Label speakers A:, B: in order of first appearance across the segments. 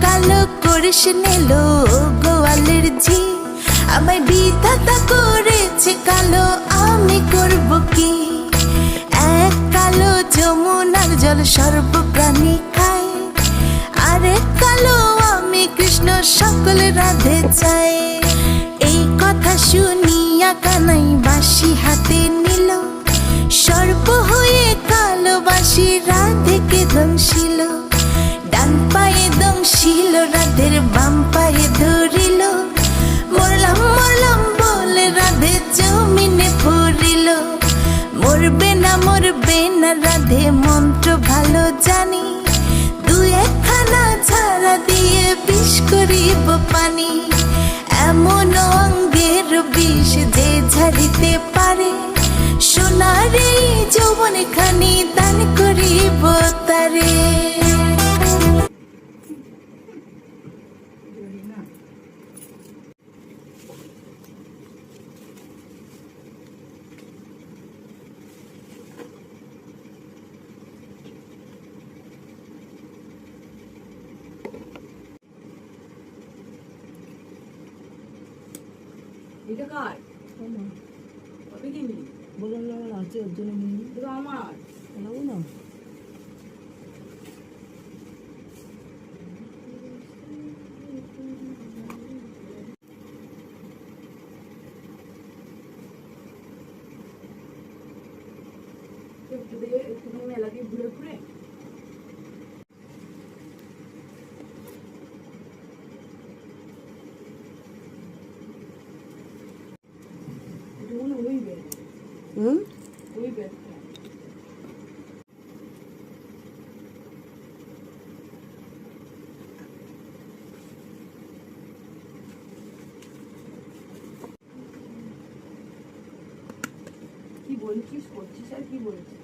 A: কালো করিস নিলো গোয়ালের ঝি, আমায় বিধাতা করেছে কালো, আমি করব কি? এক কালো যমুনার জল সর্বপ্রাণী খায়, আরেক কালো আমি কৃষ্ণ সকল রাধে চাই। এই কথা শুনিয়া কানাই বাঁশি হাতে নিল, সর্প হয়ে কালো বাঁশি রাধেকে দংশিল। ডান পায়ে দংশিল রাধের, বাম পায়ে ধরিল, মরলাম মরলাম বলে রাধে জমিনে পড়িল। মরবে না রাধে মন্ত্র ভালো জানি, দু একখানা ঝাড়া দিয়ে বিষ করিব পানি। এমন অঙ্গের বিষ যে ঝাড়িতে পারে, সোনার এই যৌবন খানি দান করিব তারে।
B: এটা কার? আমার। কবে কিনলি? বললাম আছে ওর জন্য নিয়ে। এটা আমার। বলবো না। একটু মেলাকে ঘুরে ঘুরে ওই ব্যাগ কি বলছিস, করছিস আর কি বলছিস?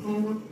B: Mm-hmm.